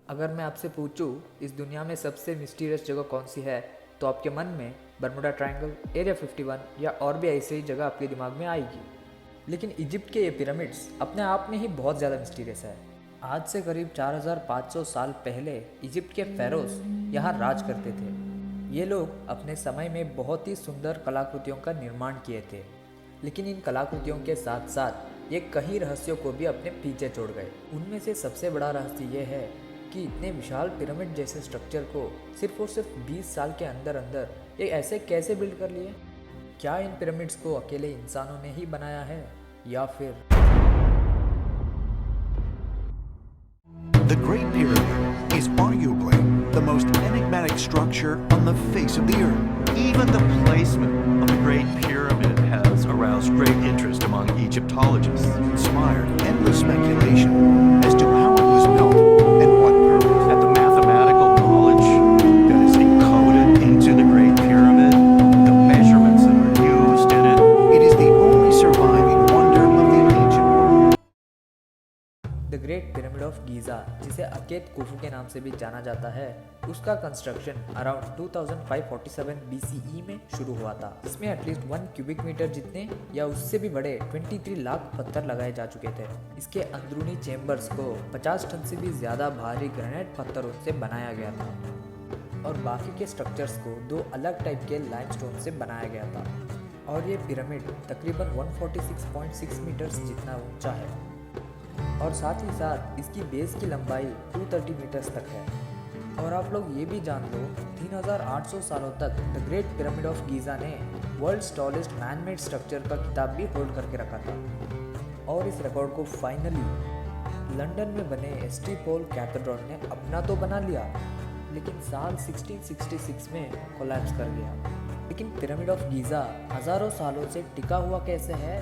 अगर मैं आपसे पूछूं इस दुनिया में सबसे मिस्टीरियस जगह कौन सी है, तो आपके मन में बर्मुडा ट्रायंगल, एरिया 51 या और भी ऐसी ही जगह आपके दिमाग में आएगी। लेकिन इजिप्ट के ये पिरामिड्स अपने आप में ही बहुत ज़्यादा मिस्टीरियस है। आज से करीब 4500 साल पहले इजिप्ट के फेरोज यहाँ राज करते थे। ये लोग अपने समय में बहुत ही सुंदर कलाकृतियों का निर्माण किए थे, लेकिन इन कलाकृतियों के साथ साथ ये कई रहस्यों को भी अपने पीछे छोड़ गए। उनमें से सबसे बड़ा रहस्य ये है कि इतने विशाल पिरामिड जैसे स्ट्रक्चर को सिर्फ और सिर्फ 20 साल के अंदर अंदर ये ऐसे कैसे बिल्ड कर लिए। क्या इन पिरामिड्स को अकेले इंसानों ने ही बनाया है या फिर The Great Pyramid is arguably the most enigmatic structure on the face of the earth. Even the placement of the Great Pyramid has aroused great interest among Egyptologists. Inspired endless speculation as to how it was built and what purpose. At the mathematical knowledge that is encoded into the Great Pyramid, the measurements that are used in it. It is the only surviving wonder of the ancient world. The great pyramid of Giza, जिसे अकेत कुफू के नाम से भी जाना जाता है, उसका construction around 2547 BCE में शुरू हुआ था। इसमें एटलीस्ट 1 क्यूबिक मीटर जितने या उससे भी बड़े 23 लाख पत्थर लगाए जा चुके थे। इसके अंदरूनी चेम्बर्स को 50 टन से भी ज़्यादा भारी ग्रेनाइट पत्थरों से बनाया गया था और बाकी के स्ट्रक्चर्स को 2 अलग टाइप के लाइमस्टोन से बनाया गया था। और ये पिरामिड तकरीबन 146.6 मीटर्स जितना ऊंचा है और साथ ही साथ इसकी बेस की लंबाई 230 मीटर्स तक है। और आप लोग ये भी जान लो, 3800 सालों तक the great pyramid of Giza ने world's tallest man made structure का खिताब भी होल्ड करके रखा था। और इस रिकॉर्ड को फाइनली लंदन में बने एसटी पॉल कैथेड्रल ने अपना तो बना लिया, लेकिन साल 1666 में कोलैप्स कर गया। लेकिन पिरामिड ऑफ गीज़ा हज़ारों सालों से टिका हुआ कैसे है?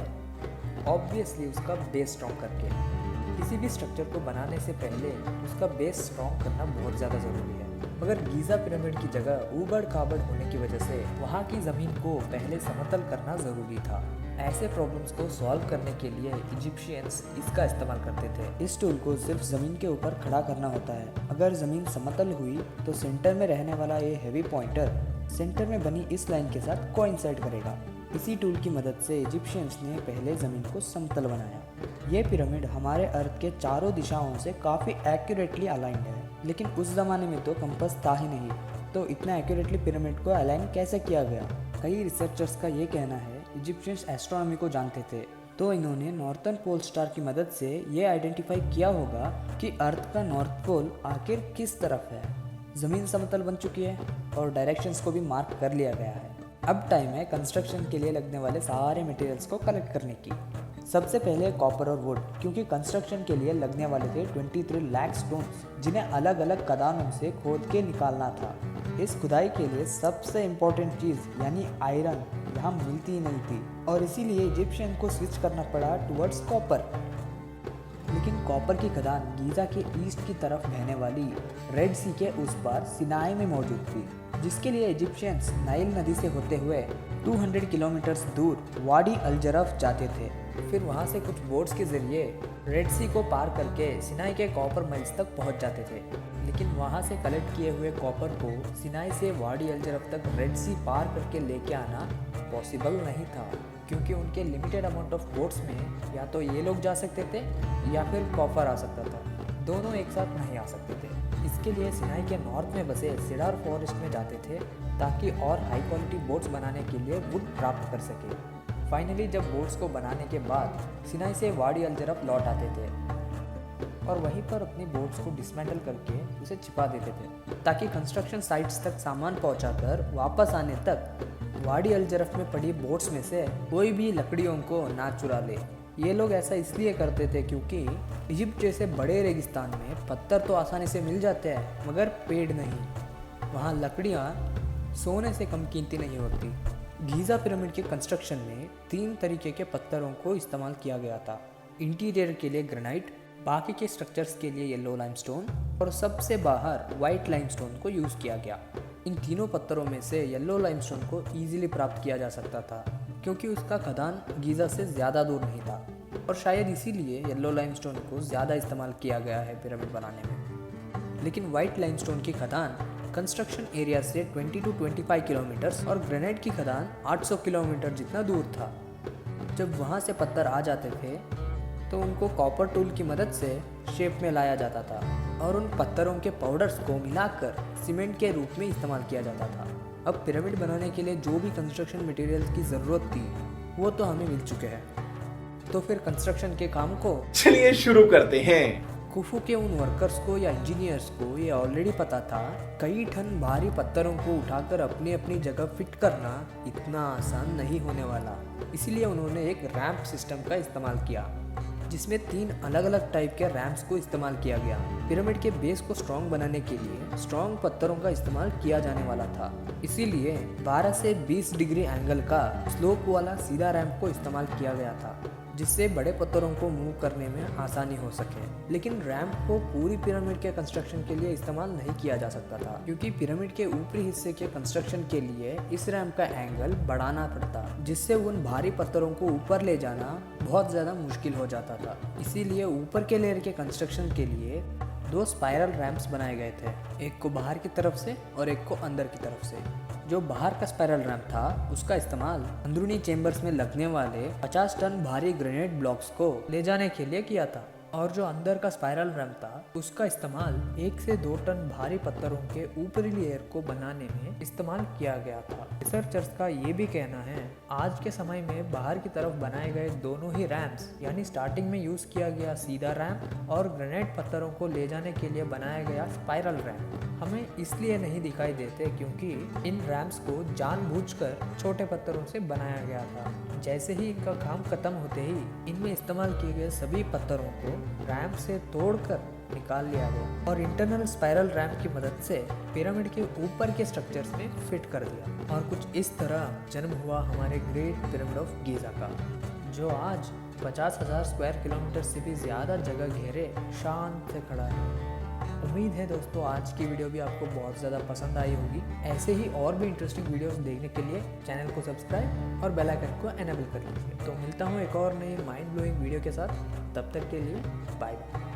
ऑब्वियसली उसका बेस स्ट्रॉन्ग करके। किसी भी स्ट्रक्चर को बनाने से पहले उसका बेस स्ट्रॉन्ग करना बहुत ज़्यादा ज़रूरी है। मगर गीज़ा पिरामिड की जगह ऊबड़ खाबड़ होने की वजह से वहाँ की ज़मीन को पहले समतल करना ज़रूरी था। ऐसे प्रॉब्लम्स को सॉल्व करने के लिए इजिप्शियंस इसका इस्तेमाल करते थे। इस टूल को सिर्फ ज़मीन के ऊपर खड़ा करना होता है। अगर ज़मीन समतल हुई तो सेंटर में रहने वाला ये हैवी पॉइंटर सेंटर में बनी इस लाइन के साथ कोइंसाइड करेगा। इसी टूल की मदद से इजिप्शियंस ने पहले ज़मीन को समतल बनाया। ये पिरामिड हमारे अर्थ के चारों दिशाओं से काफ़ी एक्यूरेटली अलाइंड है, लेकिन उस ज़माने में तो कंपास था ही नहीं, तो इतना एक्यूरेटली पिरामिड को अलाइन कैसे किया गया? कई रिसर्चर्स का ये कहना है इजिप्शियंस एस्ट्रोनॉमी को जानते थे, तो इन्होंने नॉर्थर्न पोल स्टार की मदद से ये आइडेंटिफाई किया होगा कि अर्थ का नॉर्थ पोल आखिर किस तरफ है। ज़मीन समतल बन चुकी है और डायरेक्शंस को भी मार्क कर लिया गया है। अब टाइम है कंस्ट्रक्शन के लिए लगने वाले सारे मटेरियल्स को कलेक्ट करने की। सबसे पहले कॉपर और वुड, क्योंकि कंस्ट्रक्शन के लिए लगने वाले थे 23 लाख स्टोन्स, जिन्हें अलग अलग खदानों से खोद के निकालना था। इस खुदाई के लिए सबसे इम्पोर्टेंट चीज़ यानी आयरन यहाँ मिलती ही नहीं थी और इसीलिए इजिप्शियन को स्विच करना पड़ा टुवर्ड्स कॉपर। लेकिन कॉपर की खदान गीज़ा के ईस्ट की तरफ बहने वाली रेड सी के उस पार सिनाई में मौजूद थी, जिसके लिए इजिप्शियंस नाइल नदी से होते हुए 200 किलोमीटर्स दूर वाडी अल जरफ जाते थे। फिर वहाँ से कुछ बोट्स के जरिए रेड सी को पार करके सिनाई के कॉपर मिल्स तक पहुँच जाते थे। लेकिन वहाँ से कलेक्ट किए हुए कॉपर को सिनाई से वाडी अल जरफ तक रेड सी पार करके लेके आना पॉसिबल नहीं था, क्योंकि उनके लिमिटेड अमाउंट ऑफ बोट्स में या तो ये लोग जा सकते थे या फिर कॉपर आ सकता था, दोनों एक साथ नहीं आ सकते थे। इसके लिए सिनाई के नॉर्थ में बसे सिडार फॉरेस्ट में जाते थे ताकि और हाई क्वालिटी बोट्स बनाने के लिए वुड प्राप्त कर सके। फाइनली जब बोट्स को बनाने के बाद सिनाई से वाडी अल जरफ लौट आते थे और वहीं पर अपनी बोट्स को डिसमेंटल करके उसे छिपा देते थे ताकि कंस्ट्रक्शन साइट्स तक सामान पहुंचाकर वापस आने तक वाडी अल जरफ में पड़ी बोट्स में से कोई भी लकड़ियों को ना चुरा ले। ये लोग ऐसा इसलिए करते थे क्योंकि इजिप्ट जैसे बड़े रेगिस्तान में पत्थर तो आसानी से मिल जाते हैं, मगर पेड़ नहीं। वहाँ लकड़ियाँ सोने से कम कीमती नहीं होती। गीज़ा पिरामिड के कंस्ट्रक्शन में 3 तरीके के पत्थरों को इस्तेमाल किया गया था। इंटीरियर के लिए ग्रेनाइट, बाकी के स्ट्रक्चर्स के लिए येलो लाइमस्टोन और सबसे बाहर वाइट लाइमस्टोन को यूज़ किया गया। इन तीनों पत्थरों में से येलो लाइमस्टोन को ईजिली प्राप्त किया जा सकता था क्योंकि उसका खदान गीज़ा से ज़्यादा दूर नहीं था और शायद इसीलिए येलो लाइमस्टोन को ज़्यादा इस्तेमाल किया गया है पिरामिड बनाने में। लेकिन वाइट लाइमस्टोन की खदान कंस्ट्रक्शन एरिया से 20 to 25 किलोमीटर और ग्रेनाइट की खदान 800 किलोमीटर जितना दूर था। जब वहाँ से पत्थर आ जाते थे तो उनको कॉपर टूल की मदद से शेप में लाया जाता था और उन पत्थरों के पाउडर्स को मिलाकर सीमेंट के रूप में इस्तेमाल किया जाता था। अब पिरामिड बनाने के लिए जो भी कंस्ट्रक्शन मटेरियल्स की ज़रूरत थी वो तो हमें मिल चुके हैं, तो फिर कंस्ट्रक्शन के काम को चलिए शुरू करते हैं। खुफू के उन वर्कर्स को या इंजीनियर्स को ये ऑलरेडी पता था कई टन भारी पत्थरों को उठाकर अपनी अपनी जगह फिट करना इतना आसान नहीं होने वाला। इसीलिए उन्होंने एक रैंप सिस्टम का इस्तेमाल किया जिसमें 3 अलग अलग टाइप के रैम्प्स को इस्तेमाल किया गया। पिरामिड के बेस को स्ट्रॉन्ग बनाने के लिए स्ट्रॉन्ग पत्थरों का इस्तेमाल किया जाने वाला था। इसीलिए 12 से 20 डिग्री एंगल का स्लोप वाला सीधा रैंप को इस्तेमाल किया गया था जिससे बड़े पत्थरों को मूव करने में आसानी हो सके। लेकिन रैंप को पूरी पिरामिड के कंस्ट्रक्शन के लिए इस्तेमाल नहीं किया जा सकता था क्योंकि पिरामिड के ऊपरी हिस्से के कंस्ट्रक्शन के लिए इस रैंप का एंगल बढ़ाना पड़ता जिससे उन भारी पत्थरों को ऊपर ले जाना बहुत ज़्यादा मुश्किल हो जाता था। इसीलिए ऊपर के लेयर के कंस्ट्रक्शन के लिए 2 स्पाइरल रैंप्स बनाए गए थे, एक को बाहर की तरफ से और एक को अंदर की तरफ से। जो बाहर का स्पाइरल रैंप था उसका इस्तेमाल अंदरूनी चेम्बर्स में लगने वाले 50 टन भारी ग्रेनाइट ब्लॉक्स को ले जाने के लिए किया था और जो अंदर का स्पाइरल रैंप था उसका इस्तेमाल 1 से 2 टन भारी पत्थरों के ऊपरी लेयर को बनाने में इस्तेमाल किया गया था। रिसर्चर्स का ये भी कहना है आज के समय में बाहर की तरफ बनाए गए दोनों ही रैंप्स यानी स्टार्टिंग में यूज किया गया सीधा रैंप और ग्रेनाइट पत्थरों को ले जाने के लिए बनाया गया स्पाइरल रैंप हमें इसलिए नहीं दिखाई देते क्योंकि इन रैंप्स को जानबूझकर छोटे पत्थरों से बनाया गया था। जैसे ही इनका काम खत्म होते ही इनमें इस्तेमाल किए गए सभी पत्थरों को रैंप से तोड़कर निकाल लिया गया और इंटरनल स्पाइरल रैंप की मदद से पिरामिड के ऊपर के स्ट्रक्चर्स में फिट कर दिया और कुछ इस तरह जन्म हुआ हमारे ग्रेट पिरामिड ऑफ गीज़ा का, जो आज 50,000 स्क्वायर किलोमीटर से भी ज़्यादा जगह घेरे शांत से खड़ा है। उम्मीद है दोस्तों आज की वीडियो भी आपको बहुत ज़्यादा पसंद आई होगी। ऐसे ही और भी इंटरेस्टिंग वीडियोस देखने के लिए चैनल को सब्सक्राइब और बेल आइकन को एनेबल कर लीजिए। तो मिलता हूँ एक और नई माइंड ब्लोइंग वीडियो के साथ, तब तक के लिए बाय बाय।